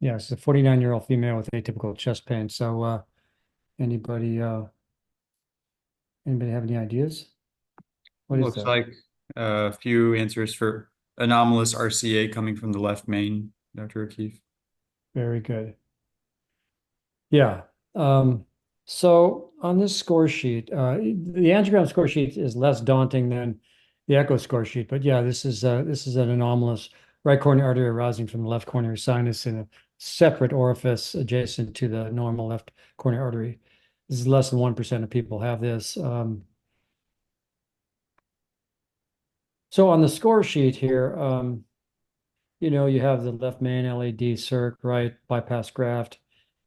Yeah, it's a 49-year-old female with atypical chest pain. So, anybody, anybody have any ideas? What is Looks that? like a few answers for anomalous RCA coming from the left main, Dr. O'Keefe. Very good. Yeah. So on this score sheet, the angiogram score sheet is less daunting than the echo score sheet, but yeah, this is an anomalous right coronary artery arising from the left coronary sinus in a separate orifice adjacent to the normal left coronary artery. This is less than 1% of people have this. So on the score sheet here, you have the left main LAD circ, right bypass graft,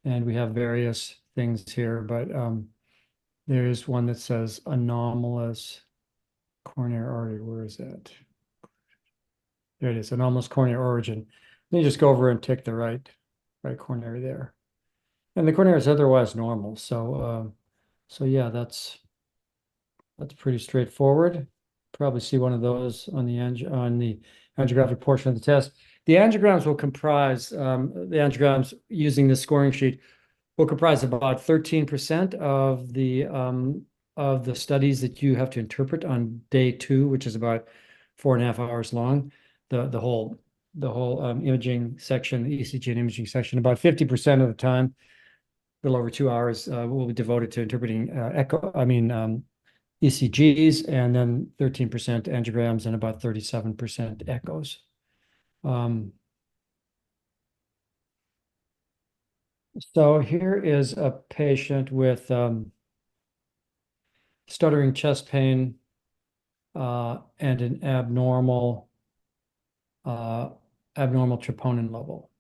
and we have various things here, but there's one that says anomalous coronary artery. Where is that? There it is, anomalous coronary origin. Let me just go over and tick the right coronary there. And the coronary is otherwise normal. So yeah, that's pretty straightforward. Probably see one of those on the angiographic portion of the test. The angiograms will comprise the angiograms using the scoring sheet will comprise about 13% of the studies that you have to interpret on day two, which is about 4.5 hours long. The whole imaging section, the ECG and imaging section, about 50% of the time, a little over 2 hours, will be devoted to interpreting ECGs, and then 13% angiograms and about 37% echoes. Um, so here is a patient with stuttering chest pain and an uh, abnormal troponin level.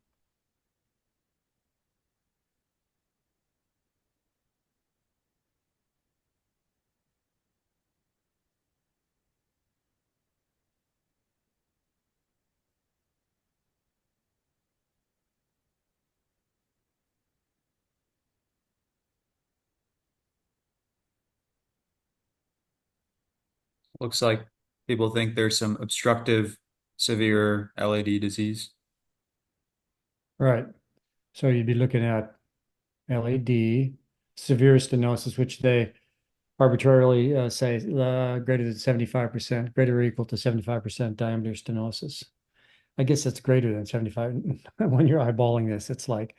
Looks like people think there's some obstructive severe LAD disease. Right. So you'd be looking at LAD, severe stenosis, which they arbitrarily say greater than 75%, greater or equal to 75% diameter stenosis. I guess that's greater than 75. When you're eyeballing this, it's like,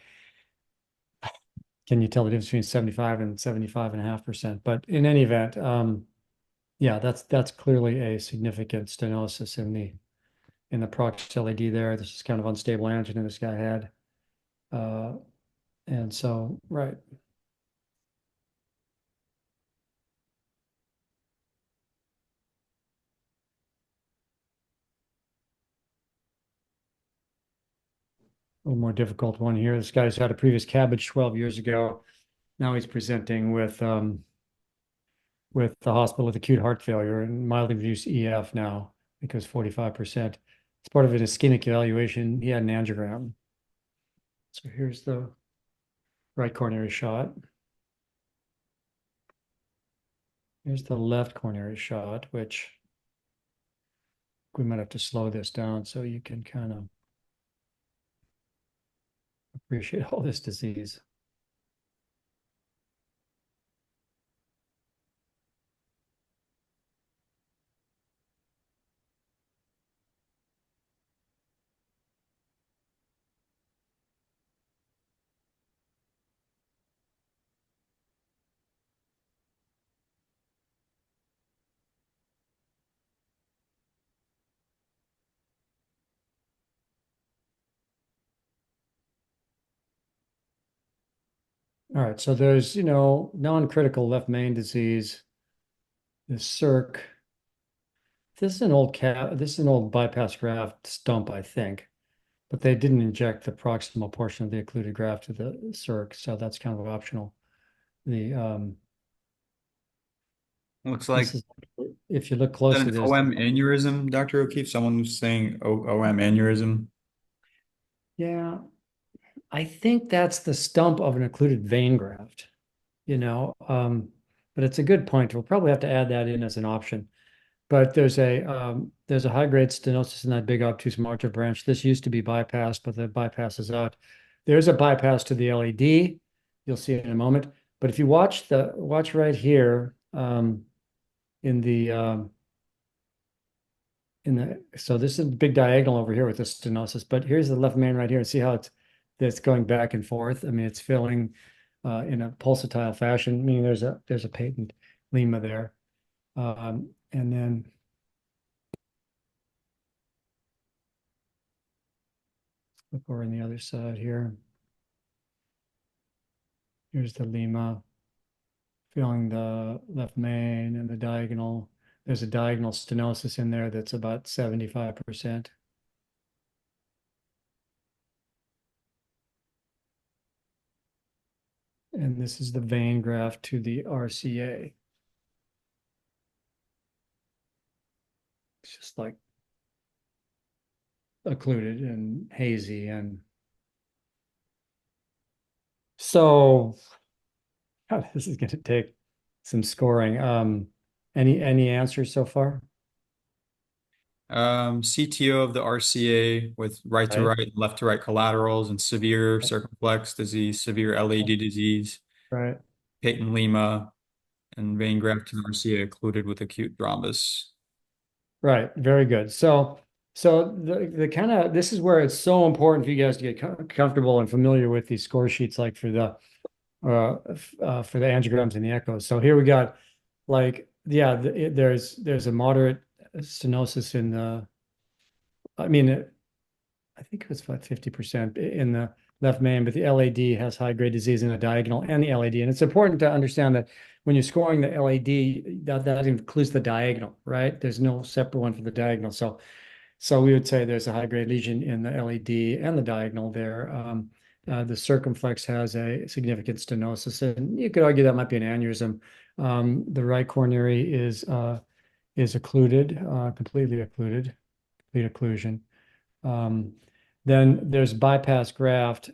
can you tell the difference between 75 and 75.5%? But in any event, yeah, that's clearly a significant stenosis in the prox LED there. This is kind of unstable angina this guy had. Uh, and so, right. A little more difficult one here. This guy's had a previous CABG 12 years ago. Now he's presenting with the hospital with acute heart failure and mildly reduced EF now because 45%. It's part of an ischemic evaluation. He had an angiogram. So here's the right coronary shot. Here's the left coronary shot, which we might have to slow this down so you can kind of appreciate all this disease. All right, so there's, non-critical left main disease, the circ. This is an old bypass graft stump, I think, but they didn't inject the proximal portion of the occluded graft to the circ, so that's kind of optional. The Looks This like is, if you look that closely, an there's, OM aneurysm, Dr. O'Keefe. Someone was saying OM aneurysm. yeah, I think that's the stump of an occluded vein graft, you know. But it's a good point. We'll probably have to add that in as an option. But there's a high grade stenosis in that big obtuse marcher branch. This used to be bypassed, but the bypass is out. there's a bypass to the LED. You'll see it in a moment. But if you watch right here, in the so this is a big diagonal over here with the stenosis, but here's the left main right here, and see how it's going back and forth. I mean, it's filling in a pulsatile fashion, meaning there's a patent lima there. And then look over on the other side here. Here's the lima filling the left main and the diagonal. There's a diagonal stenosis in there that's about 75%. And this is the vein graft to the RCA. It's just like occluded and hazy. And so this is going to take some scoring. Any answers so far? CTO of the RCA with right to Right, right, left to right collaterals and severe circumflex disease, severe LAD disease, right, patent lima, and vein graft to RCA occluded with acute thrombus. right. Very good. So the kind of this is where it's so important for you guys to get comfortable and familiar with these score sheets, like for the angiograms and the echoes. So here we got like, yeah, there's a moderate stenosis in the, I mean, I think it was about 50% in the left main, but the LAD has high grade disease in the diagonal and the LAD. And it's important to understand that when you're scoring the LAD, that includes the diagonal, right? There's no separate one for the diagonal. So we would say there's a high grade lesion in the LAD and the diagonal there. The circumflex has a significant stenosis, and you could argue that might be an aneurysm. The right coronary is occluded, completely occluded, complete occlusion. Um, then there's a bypass graft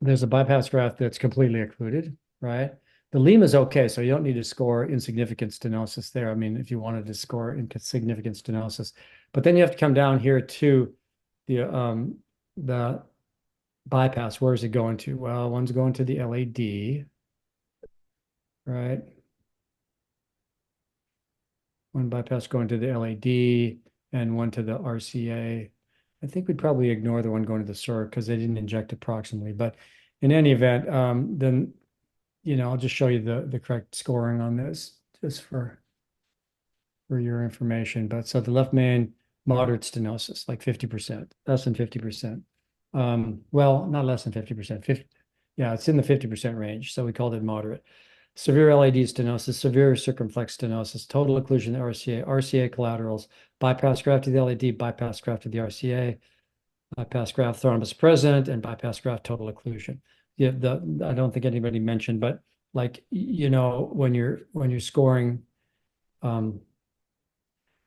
that's completely occluded, right? The lima is okay, so you don't need to score insignificant stenosis there. I mean, if you wanted to score insignificant stenosis, but then you have to come down here to the bypass. Where is it going to? Well, one's going to the LAD, right? One bypass going to the LAD and one to the RCA. I think we'd probably ignore the one going to the SIR because they didn't inject it proximally. But in any event, then I'll just show you the correct scoring on this just for your information. But so the left main, moderate stenosis, like 50%, less than 50%. Well, not less than 50%. 50, yeah, it's in the 50% range. So we called it moderate. Severe LAD stenosis, severe circumflex stenosis, total occlusion to the RCA, RCA collaterals, bypass graft to the LAD, bypass graft to the RCA, bypass graft thrombus present, and bypass graft total occlusion. Yeah, I don't think anybody mentioned, but like when you're scoring, um,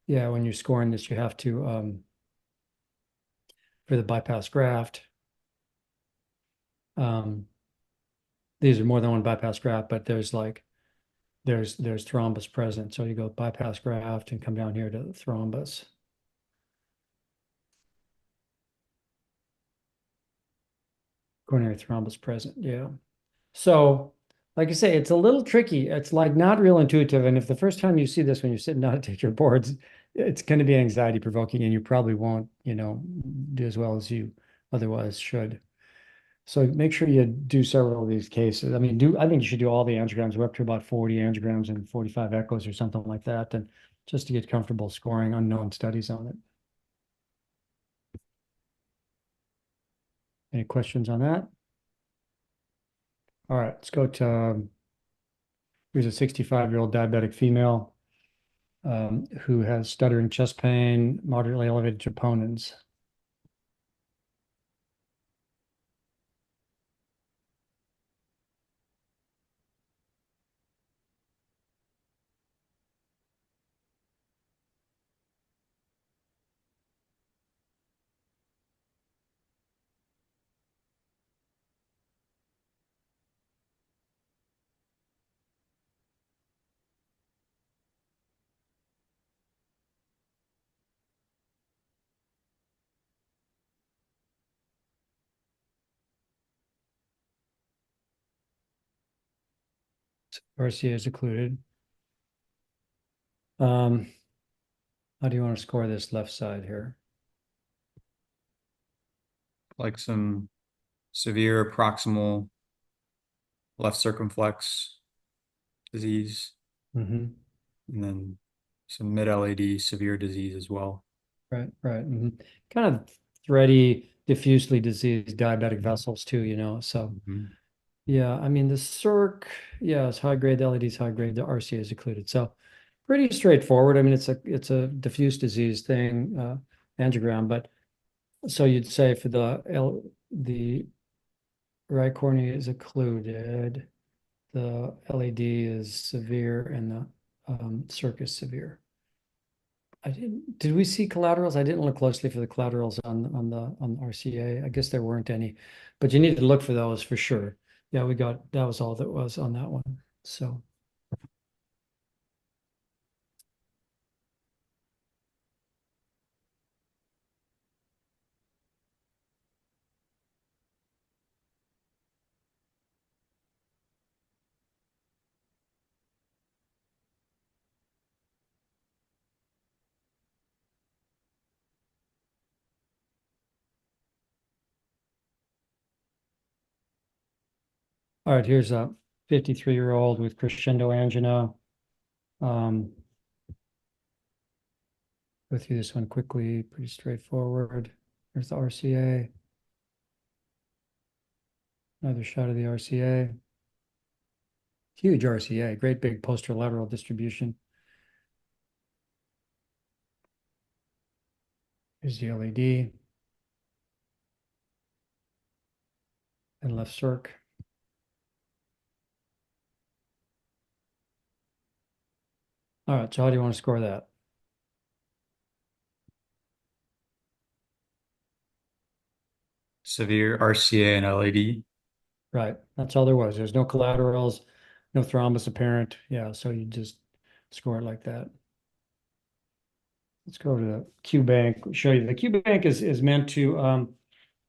yeah, when you're scoring this, you have to for the bypass graft. Um, these are more than one bypass graft, but there's thrombus present. So you go bypass graft and come down here to the thrombus. Coronary thrombus present. Yeah. So, like I say, it's a little tricky. It's like not real intuitive. And if the first time you see this when you're sitting down to take your boards, it's going to be anxiety provoking and you probably won't, do as well as you otherwise should. So make sure you do several of these cases. I mean, I think you should do all the angiograms. We're up to about 40 angiograms and 45 echoes or something like that. And just to get comfortable scoring unknown studies on it. Any questions on that? All right, let's go to here's a 65-year-old diabetic female who has stuttering chest pain, moderately elevated troponins. RCA is occluded. Um, how do you want to score this left side here? Like some severe proximal left circumflex disease, Mm-hmm. and then some mid-LAD severe disease as well. Right, right. Kind of thready, diffusely diseased diabetic vessels too, So Mhm. yeah, I mean the circ, yeah, it's high grade, the LED is high grade, the RCA is occluded. So pretty straightforward. I mean, it's a diffuse disease thing, angiogram, but so you'd say for the right cornea is occluded, the LED is severe, and the circ is severe. Did we see collaterals? I didn't look closely for the collaterals on RCA. I guess there weren't any, but you need to look for those for sure. Yeah, that was all that was on that one. So, all right, here's a 53-year-old with crescendo angina. Um, Go through this one quickly, pretty straightforward. There's the RCA, another shot of the RCA. Huge RCA, great big posterolateral distribution. Here's the LED and left circ. All right, so how do you want to score that? Severe RCA and LAD. Right. That's all there was. There's no collaterals, no thrombus apparent. Yeah, so you just score it like that. Let's go to the Q bank. Show you the Q bank is meant to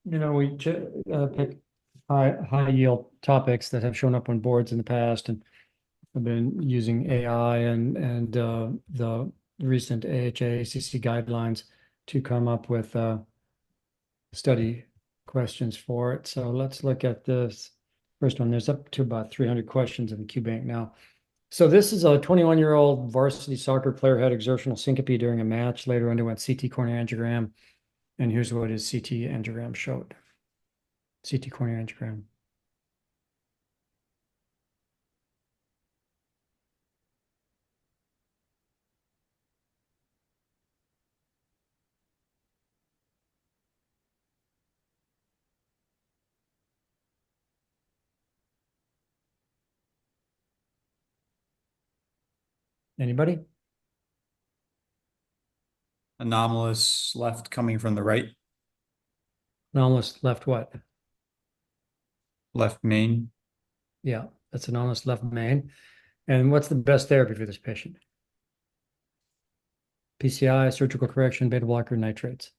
we pick high yield topics that have shown up on boards in the past and have been using AI and the recent AHA ACC guidelines to come up with study questions for it. So let's look at this first one. There's up to about 300 questions in the Q bank now. So this is a 21-year-old varsity soccer player had exertional syncope during a match, later underwent CT cornea angiogram, and here's what his CT angiogram showed. CT cornea angiogram. Anybody? Anomalous left coming from the right, Anomalous left what? left main, Yeah, that's an anomalous left main. And what's the best therapy for this patient? PCI, surgical correction, beta blocker, nitrates.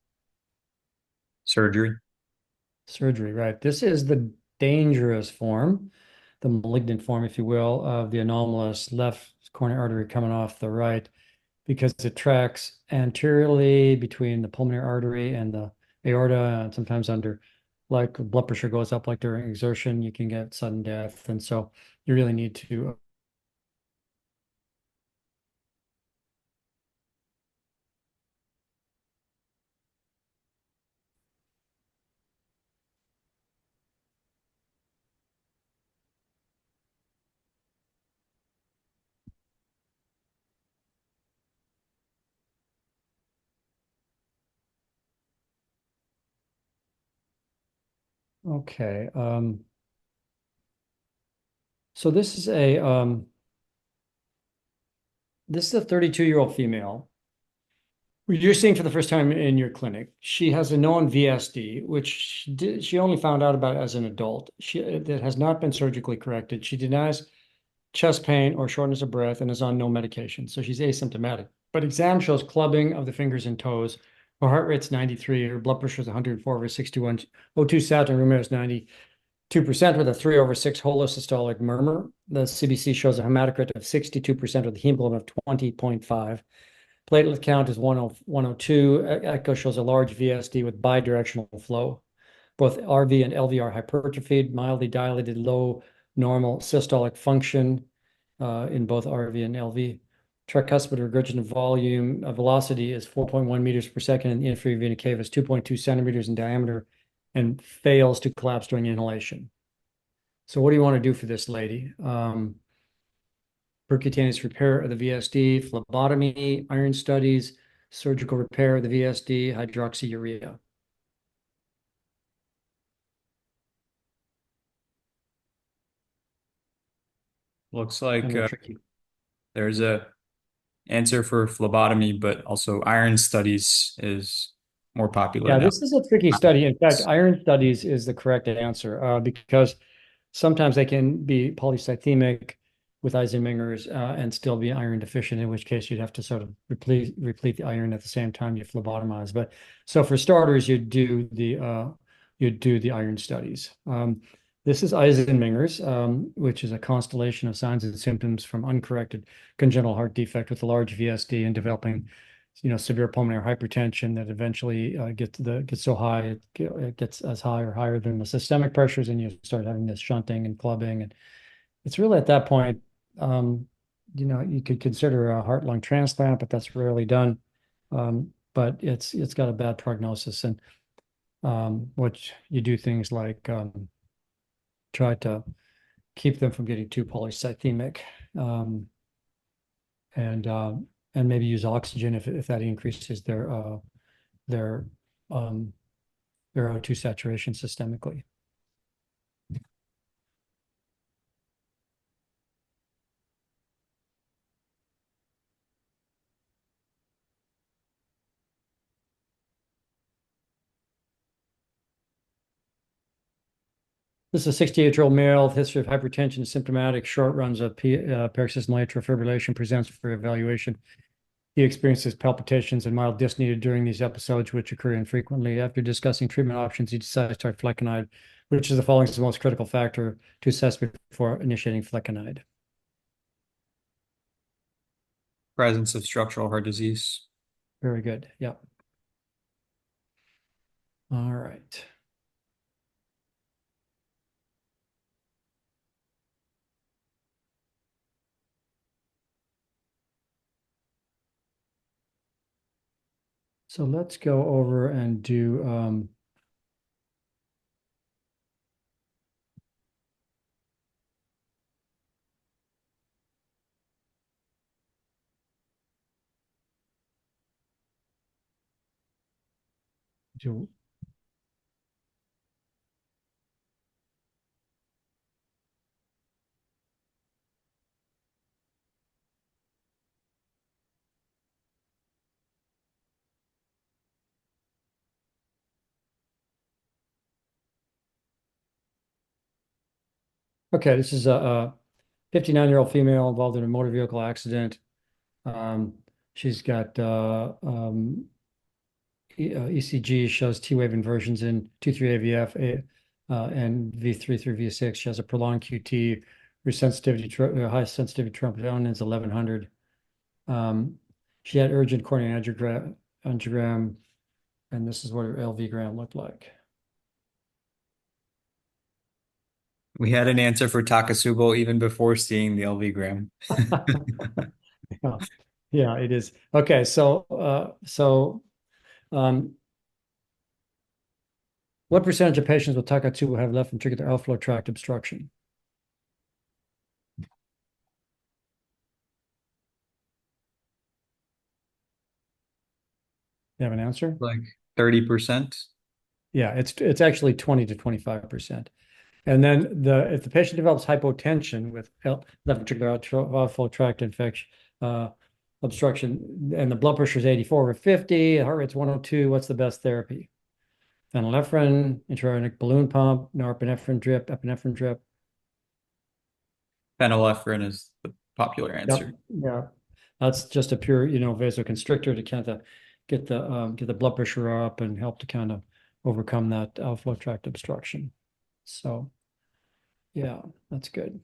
surgery. Surgery, right. This is the dangerous form, the malignant form, if you will, of the anomalous left coronary artery coming off the right, because it tracks anteriorly between the pulmonary artery and the aorta, and sometimes under, like blood pressure goes up like during exertion, you can get sudden death. And so you really need to. Okay. So this is a 32-year-old female you're seeing for the first time in your clinic. She has a known VSD, which she only found out about as an adult. That has not been surgically corrected. She denies chest pain or shortness of breath and is on no medication. So she's asymptomatic. But exam shows clubbing of the fingers and toes. Her heart rate's 93. Her blood pressure is 104 over 61. O2 sat and room air is 90. 2% with a 3/6 holosystolic murmur. The CBC shows a hematocrit of 62% with a hemoglobin of 20.5. Platelet count is 102. Echo shows a large VSD with bidirectional flow. Both RV and LV are hypertrophied, mildly dilated, low normal systolic function in both RV and LV. Tricuspid regurgitant volume velocity is 4.1 meters per second, and the inferior vena cava is 2.2 centimeters in diameter and fails to collapse during inhalation. So what do you want to do for this lady? Percutaneous repair of the VSD, phlebotomy, iron studies, surgical repair of the VSD, hydroxyurea. Looks Kind like of a tricky. there's a answer for phlebotomy, but also iron studies is more popular Yeah, now. this is a tricky study. In fact, iron studies is the correct answer because sometimes they can be polycythemic with Eisenmengers and still be iron deficient, in which case you'd have to sort of replete the iron at the same time you phlebotomize. But so for starters, you'd do the iron studies. This is Eisenmengers, which is a constellation of signs and symptoms from uncorrected congenital heart defect with a large VSD and developing severe pulmonary hypertension that eventually gets so high it gets as high or higher than the systemic pressures, and you start having this shunting and clubbing, and it's really at that point, um, you could consider a heart-lung transplant, but that's rarely done. But it's got a bad prognosis, and which you do things like try to keep them from getting too polycythemic, um, and uh, and maybe use oxygen if that increases their um, their O2 saturation systemically. This is a 68-year-old male with history of hypertension, symptomatic, short runs of paroxysmal atrial fibrillation, presents for evaluation. He experiences palpitations and mild dyspnea during these episodes, which occur infrequently. After discussing treatment options, he decides to start flecainide, which is the following is the most critical factor to assess before initiating flecainide. Presence of structural heart disease. Very good. Yeah. All right. So let's go over and do okay. This is a 59-year-old female involved in a motor vehicle accident. Um, she's got ECG shows T-wave inversions in 2,3 AVF and V3 through V6. She has a prolonged QT, high sensitivity troponin is 1100. She had urgent coronary angiogram, and this is what her LV gram looked like. We had an answer for Takasubo even before seeing the LV gram. Yeah, yeah, it is. Okay, um, what percentage of patients with Takotsubo will have left ventricular outflow tract obstruction? You have an answer? Like 30%. Yeah, it's actually 20 to 25%. And then if the patient develops hypotension with left ventricular outflow tract infection, uh, obstruction, and the blood pressure is 84/50, heart rate's 102, what's the best therapy? Phenylephrine, intra-aortic balloon pump, norepinephrine drip, epinephrine drip. Phenylephrine is the popular Yep. answer. Yeah. That's just a pure, vasoconstrictor to kind of get the blood pressure up and help to kind of overcome that outflow tract obstruction. So, Yeah, that's good.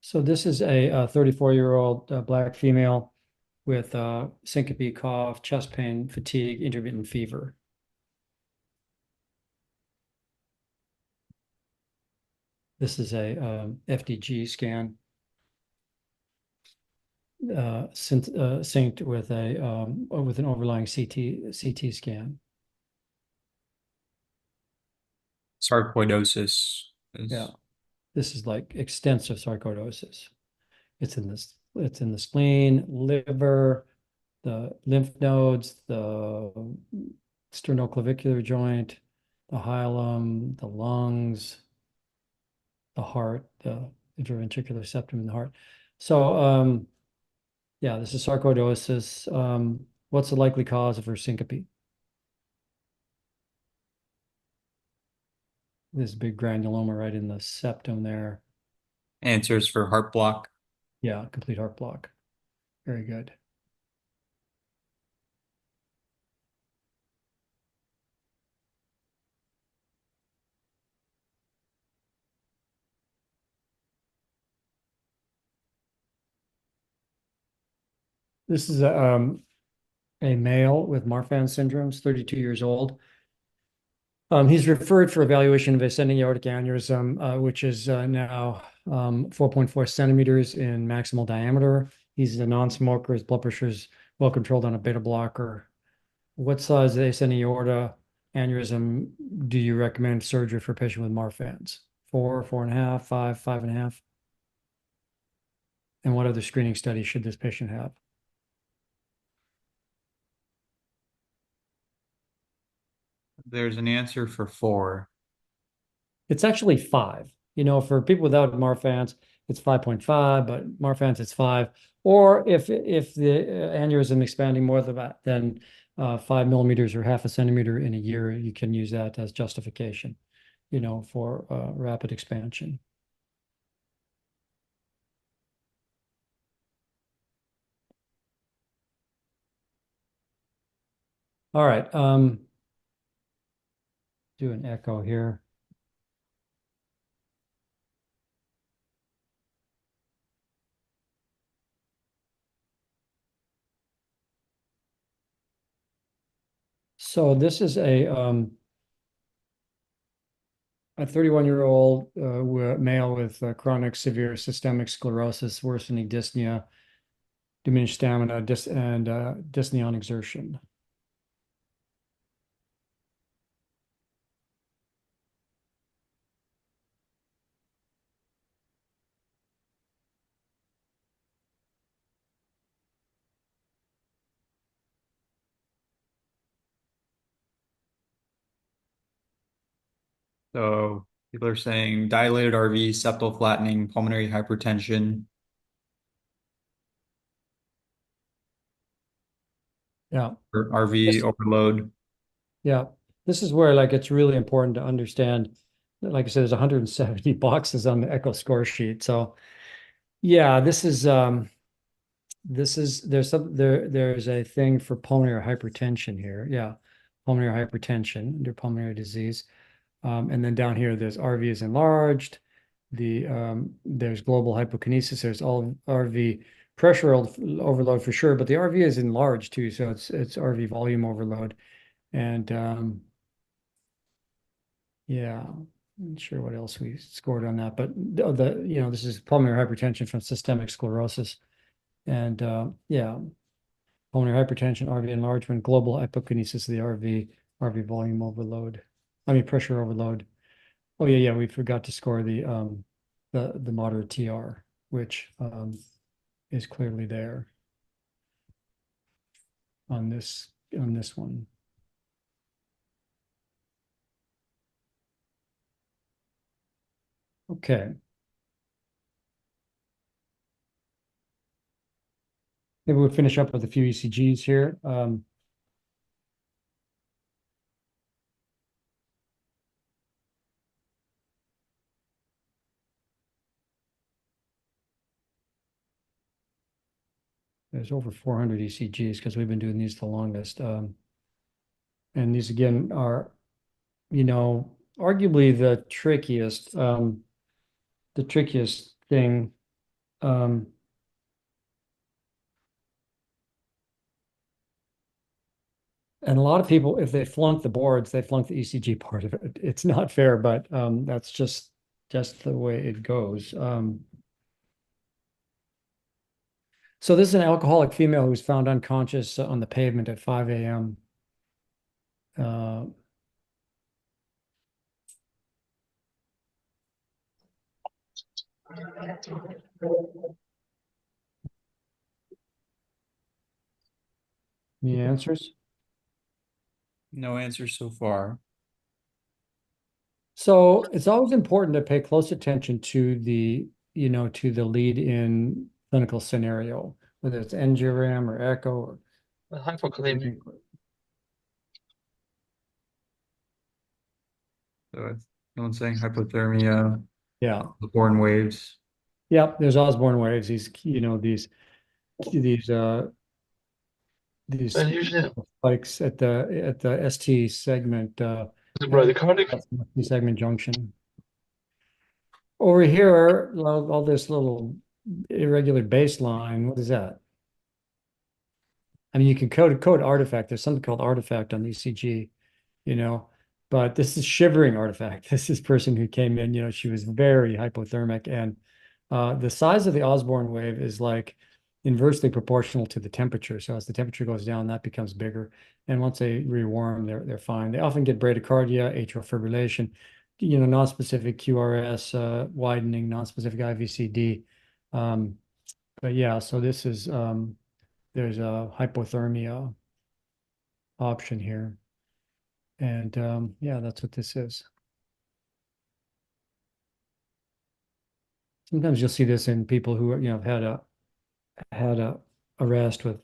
So this is a 34-year-old black female with syncope, cough, chest pain, fatigue, intermittent fever. This is a FDG scan synced with a with an overlying CT scan. Sarcoidosis Yeah, is this is like extensive sarcoidosis. It's in the spleen, liver, the lymph nodes, the sternoclavicular joint, the hilum, the lungs, the heart, the interventricular septum in the heart. So, yeah, this is sarcoidosis. What's the likely cause of her syncope? This big granuloma right in the septum there. answers for heart block. Yeah, complete heart block. Very good. This is a male with Marfan syndromes, 32 years old. He's referred for evaluation of ascending aortic aneurysm, which is now 4.4 centimeters in maximal diameter. He's a non-smoker. His blood pressure is well controlled on a beta blocker. What size ascending aorta aneurysm do you recommend surgery for a patient with Marfan's? Four, four and a half, five, five and a half? And what other screening studies should this patient have? There's an answer for four. It's actually five. For people without Marfan's, it's 5.5, but Marfan's it's five. Or if the aneurysm expanding more than 5 millimeters or half a centimeter in a year, you can use that as justification, for rapid expansion. All right, do an echo here. So this is a 31-year-old male with chronic severe systemic sclerosis, worsening dyspnea, diminished stamina, and dyspnea on exertion. So people are saying dilated RV, septal flattening, pulmonary hypertension, Yeah. or RV This, overload. yeah. This is where like it's really important to understand. Like I said, there's 170 boxes on the Echo score sheet. So yeah, there's a thing for pulmonary hypertension here. Yeah. Pulmonary hypertension under pulmonary disease. And then down here, there's RV is enlarged. There's global hypokinesis. There's all RV pressure overload for sure, but the RV is enlarged too. So it's RV volume overload. And yeah, I'm not sure what else we scored on that, but this is pulmonary hypertension from systemic sclerosis. And yeah, pulmonary hypertension, RV enlargement, global hypokinesis of the RV volume overload. I mean pressure overload. Oh yeah, we forgot to score the moderate TR, which is clearly there on this one. Okay, maybe we'll finish up with a few ECGs here. There's over 400 ECGs because we've been doing these the longest. And these again are, arguably the trickiest thing. Um, and a lot of people, if they flunk the boards, they flunk the ECG part of it. It's not fair, but that's just the way it goes. So this is an alcoholic female who was found unconscious on the pavement at 5 a.m. Uh, the answers. No answer so far. So it's always important to pay close attention to the lead in clinical scenario, whether it's angiogram or echo or Hypokalemia. So no one's saying hypothermia, yeah. the born waves. Yep, there's Osborne waves, these these And usually spikes at the ST segment the at bradycardic. ST segment junction. Over here, all this little irregular baseline, what is that? I mean, you can code artifact. There's something called artifact on the ECG, you know, but this is shivering artifact. This is person who came in, she was very hypothermic, and the size of the Osborne wave is like inversely proportional to the temperature. So as the temperature goes down, that becomes bigger. And once they rewarm, they're fine. They often get bradycardia, atrial fibrillation, non-specific QRS, widening, non-specific IVCD. Um, but yeah, so this is there's a hypothermia option here. And yeah, that's what this is. Sometimes you'll see this in people who have had a arrest with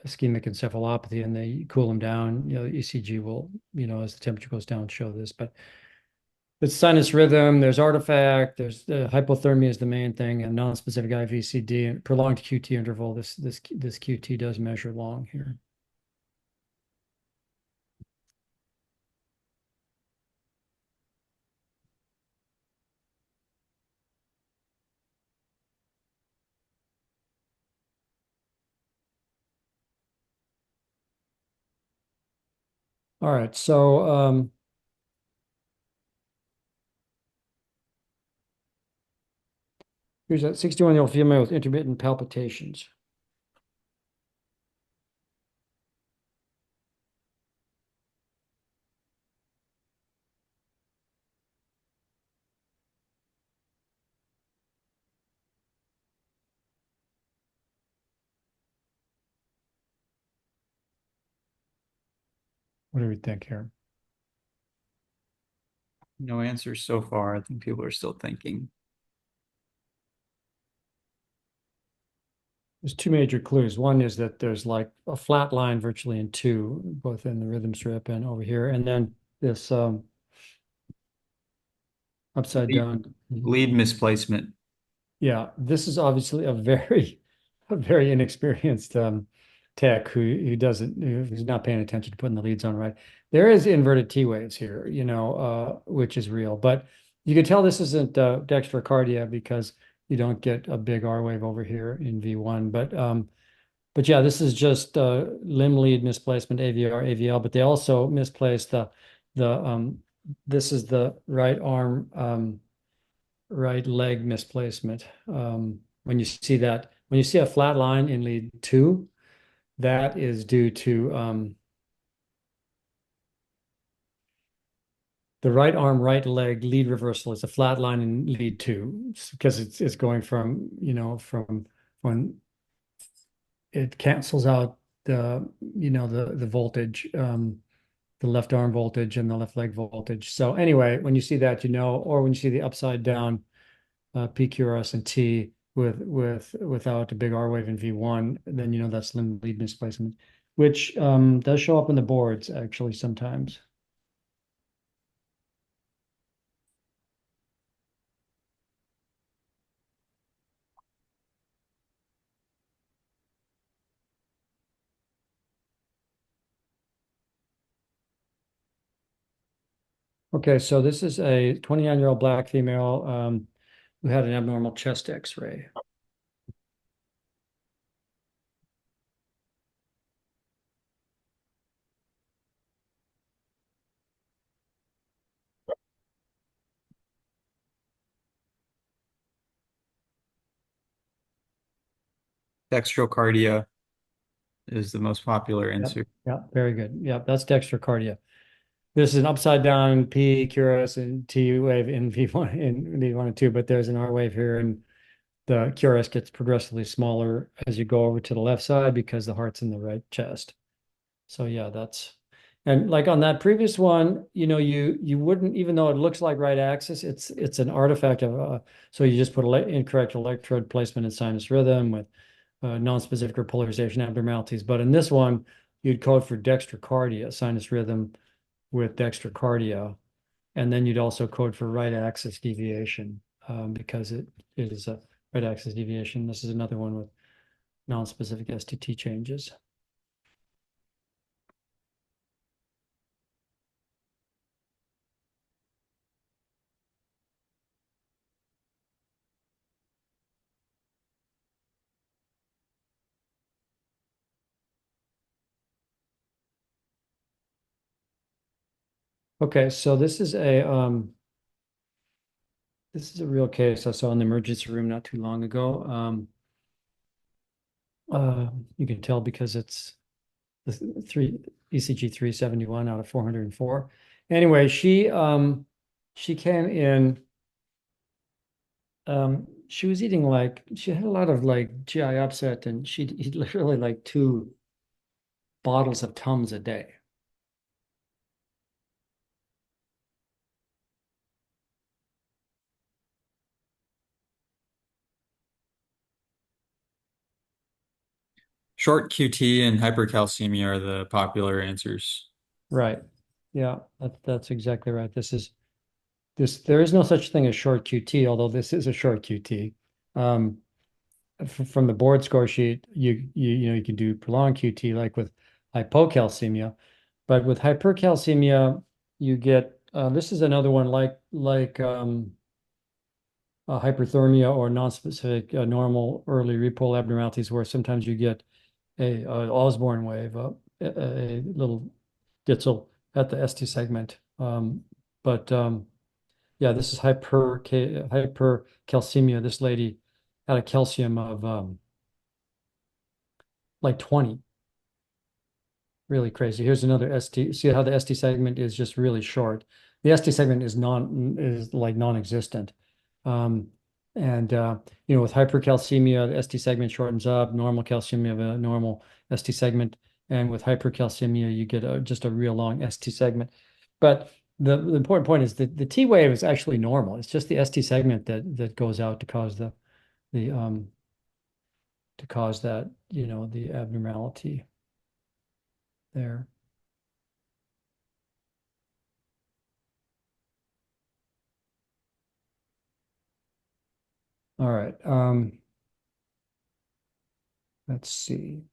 ischemic encephalopathy, and they cool them down. The ECG will, as the temperature goes down, show this. But it's sinus rhythm. There's artifact. There's hypothermia is the main thing, and non-specific IVCD and prolonged QT interval. This QT does measure long here. All right, so here's a 61-year-old female with intermittent palpitations. What do we think here? No answers so far. I think people are still thinking. There's two major clues. One is that there's like a flat line virtually in two, both in the rhythm strip and over here. And then this upside Lead, down. lead misplacement. Yeah, this is obviously a very inexperienced tech who's not paying attention to putting the leads on right. There is inverted T waves here, which is real, but you can tell this isn't dextrocardia because you don't get a big R wave over here in V1. But yeah, this is just limb lead misplacement, AVR, AVL, but they also misplaced the this is the right arm right leg misplacement. When you see a flat line in lead two, that is due to the right arm, right leg lead reversal is a flat line in lead two because it's going from, from when it cancels out the voltage, the left arm voltage and the left leg voltage. So anyway, when you see that, or when you see the upside down PQRS and T without a big R wave in V1, then that's limb lead misplacement, which does show up in the boards actually sometimes. Okay, so this is a 29-year-old black female who had an abnormal chest X-ray. Dextrocardia is the most popular Yep, answer. yep, very good. Yep, that's dextrocardia. This is an upside down P QRS and T wave in V1 in V1 and 2, but there's an R wave here, and the QRS gets progressively smaller as you go over to the left side because the heart's in the right chest. So yeah, that's and like on that previous one, you wouldn't, even though it looks like right axis, it's an artifact of so you just put incorrect electrode placement in sinus rhythm with non-specific repolarization abnormalities. But in this one, you'd code for dextrocardia, sinus rhythm with dextrocardia, and then you'd also code for right axis deviation because it is a right axis deviation. This is another one with non-specific STT changes. Okay, so this is a real case I saw in the emergency room not too long ago. You can tell because it's the three ECG 371 out of 404. Anyway, she came in. She was eating like she had a lot of like GI upset, and she'd eat literally like 2 bottles of Tums a day. Short QT and hypercalcemia are the popular answers. Right. Yeah, that's exactly right. There is no such thing as short QT, although this is a short QT. Um, from the board score sheet, you can do prolonged QT like with hypocalcemia, but with hypercalcemia, you get this is another one like hyperthermia or non-specific normal early repole abnormalities, where sometimes you get a Osborne wave, a little ditzel at the ST segment. But yeah, this is hypercalcemia. This lady had a calcium of like 20. Really crazy. Here's another ST. See how the ST segment is just really short. The ST segment is like non-existent. Um, and with hypercalcemia, the ST segment shortens up. Normal calcemia of a normal ST segment, and with hypercalcemia, you get just a real long ST segment. But the important point is that the T wave is actually normal. It's just the ST segment that goes out to cause the to cause that the abnormality there. All right. Let's see.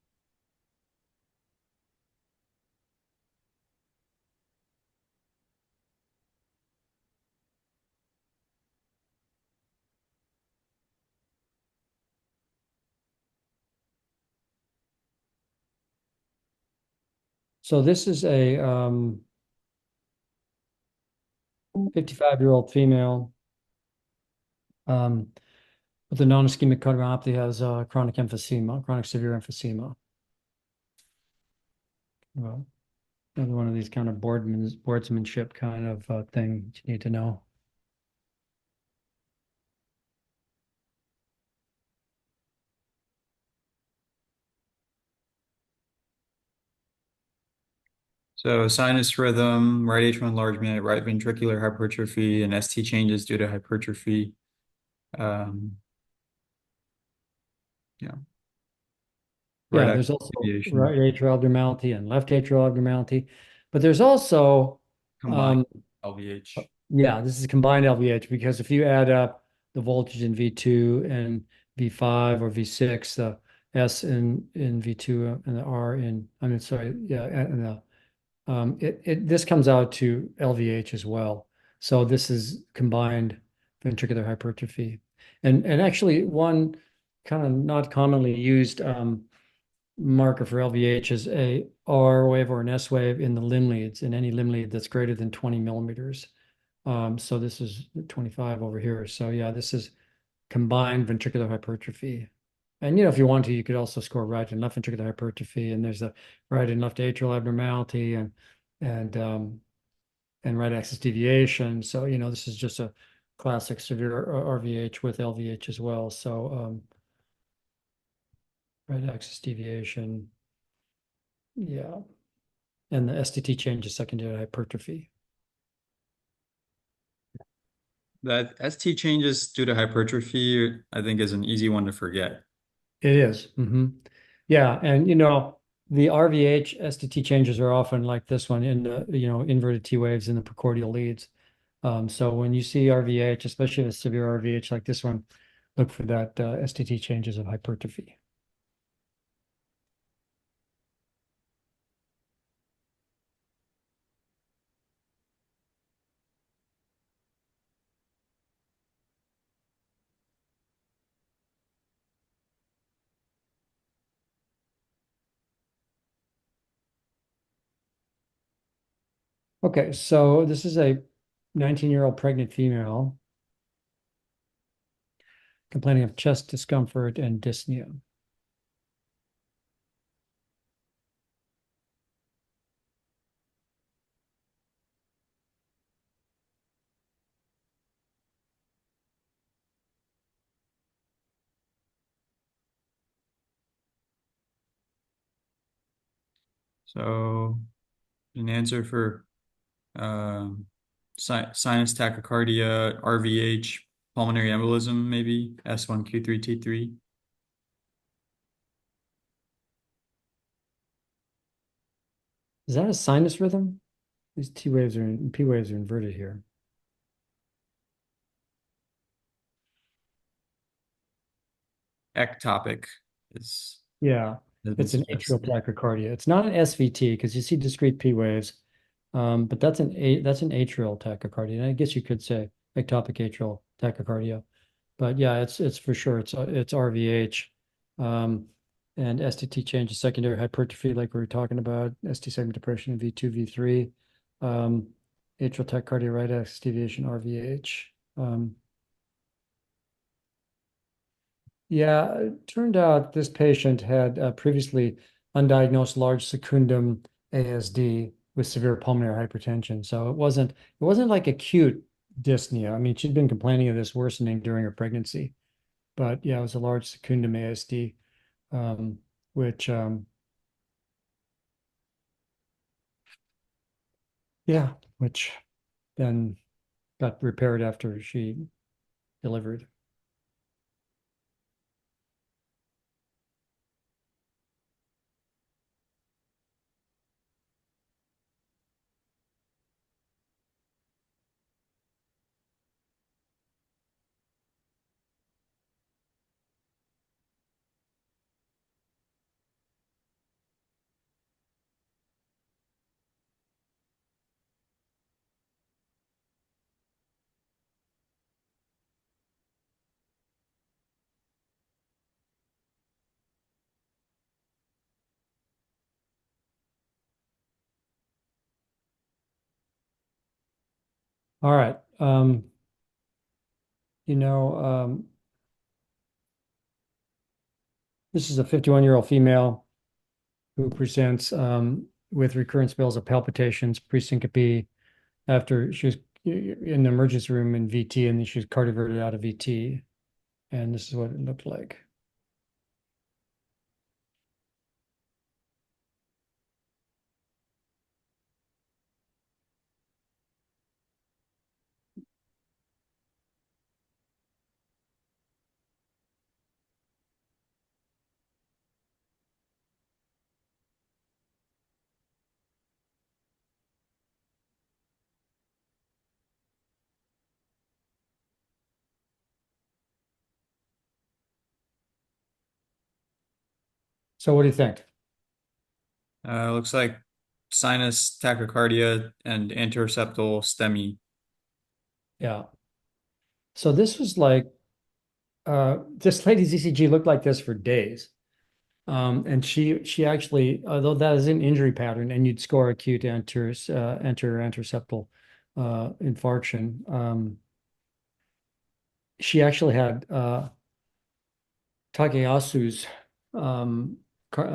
So this is a 55-year-old female um, with a non-ischemic cardiomyopathy, has chronic emphysema, chronic severe emphysema. Well, another one of these kind of boardsmanship kind of thing you need to know. So sinus rhythm, right atrial enlargement, right ventricular hypertrophy, and ST changes due to hypertrophy. Um, yeah, right Yeah, axis there's also deviation, right atrial abnormality and left atrial abnormality, but there's also combined um, LVH. yeah, this is combined LVH because if you add up the voltage in V2 and V5 or V6, the S in V2 and the R in, I mean, sorry, yeah, and the this comes out to LVH as well. So this is combined ventricular hypertrophy. And actually one kind of not commonly used marker for LVH is a R wave or an S wave in the limb leads, in any limb lead that's greater than 20 millimeters. So this is 25 over here. So yeah, this is combined ventricular hypertrophy. And if you want to, you could also score right and left ventricular hypertrophy. And there's a right and left atrial abnormality and um, and right axis deviation. So this is just a classic severe RVH with LVH as well. So right axis deviation, yeah, and the STT change is secondary hypertrophy. That ST changes due to hypertrophy, I think, is an easy one to forget. It is. Yeah, and the RVH STT changes are often like this one in the inverted T waves in the precordial leads. So when you see RVH, especially a severe RVH like this one, look for that STT changes of hypertrophy. Okay, so this is a 19-year-old pregnant female complaining of chest discomfort and dyspnea. So an answer for um, sinus tachycardia, RVH, pulmonary embolism, maybe S1Q3T3. Is that a sinus rhythm? These T waves are P waves are inverted here. Ectopic is Yeah, has been it's an atrial suggested. tachycardia. It's not an SVT because you see discrete P waves, but that's an atrial tachycardia. And I guess you could say ectopic atrial tachycardia. But yeah, it's for sure it's RVH, um, and STT change is secondary hypertrophy, like we were talking about. ST segment depression V2 V3, um, atrial tachycardia, right axis deviation RVH. Yeah, it turned out this patient had previously undiagnosed large secundum ASD with severe pulmonary hypertension. So it wasn't like acute dyspnea. I mean, she'd been complaining of this worsening during her pregnancy, but yeah, it was a large secundum ASD, um, which yeah, which then got repaired after she delivered. All right. You know, this is a 51-year-old female who presents with recurrent spells of palpitations, presyncope, after she was in the emergency room in VT, and then she was cardioverted out of VT. And this is what it looked like. So what do you think? Looks like sinus tachycardia and anteroseptal STEMI. Yeah. So this was like this lady's ECG looked like this for days. And she actually, although that is an injury pattern, and you'd score acute anteroseptal infarction, she actually had Takeyasu's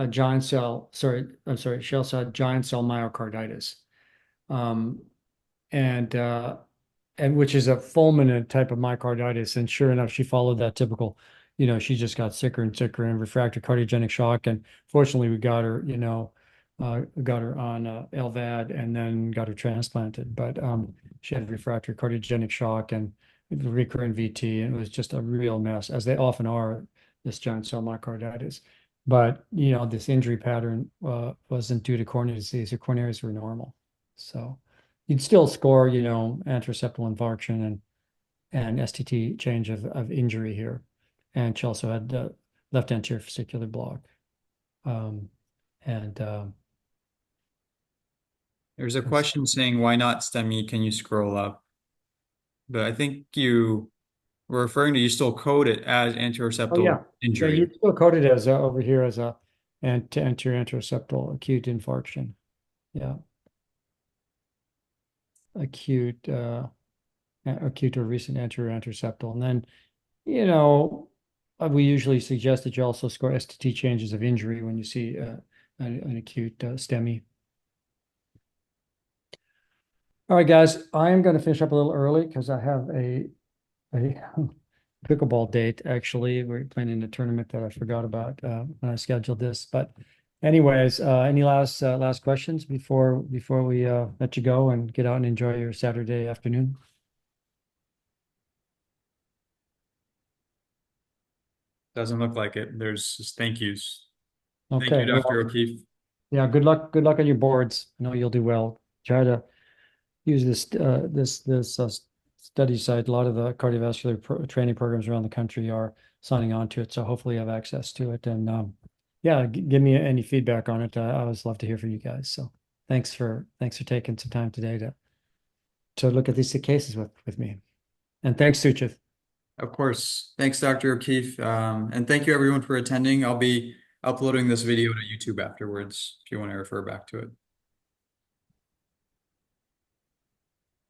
giant cell, sorry, I'm sorry, she also had giant cell myocarditis. Um, and which is a fulminant type of myocarditis. And sure enough, she followed that typical, she just got sicker and sicker and refractory cardiogenic shock. And fortunately, we got her, got her on LVAD and then got her transplanted. But she had refractory cardiogenic shock and recurrent VT, and it was just a real mess, as they often are, this giant cell myocarditis. But this injury pattern wasn't due to coronary disease. Her coronaries were normal, so you'd still score, anteroseptal infarction and STT change of injury here. And she also had the left anterior fascicular block. Um, and There's a let's question saying, why not STEMI? Can you scroll up? But I think you were referring to, you still code it as Oh anteroseptal yeah, yeah. injury. You still code it as over here as a anterior anteroseptal acute infarction. Yeah, acute acute or recent anterior anteroseptal, and then you know we usually suggest that you also score STT changes of injury when you see an acute STEMI. All right, guys, I am going to finish up a little early because I have a pickleball date. Actually, we're playing in a tournament that I forgot about when I scheduled this. But anyways, any last questions before we let you go and get out and enjoy your Saturday afternoon? Doesn't look like it. There's just thank yous. Thank you, Okay, Dr. well, O'Keefe. yeah, good luck. Good luck on your boards. I know you'll do well. Try to use this study site. A lot of the cardiovascular training programs around the country are signing on to it, so hopefully you have access to it. And yeah, give me any feedback on it. I always love to hear from you guys. So thanks for taking some time today to look at these cases with me. And thanks, Suchith. Of course. Thanks, Dr. O'Keefe. And thank you everyone for attending. I'll be uploading this video to YouTube afterwards if you want to refer back to it.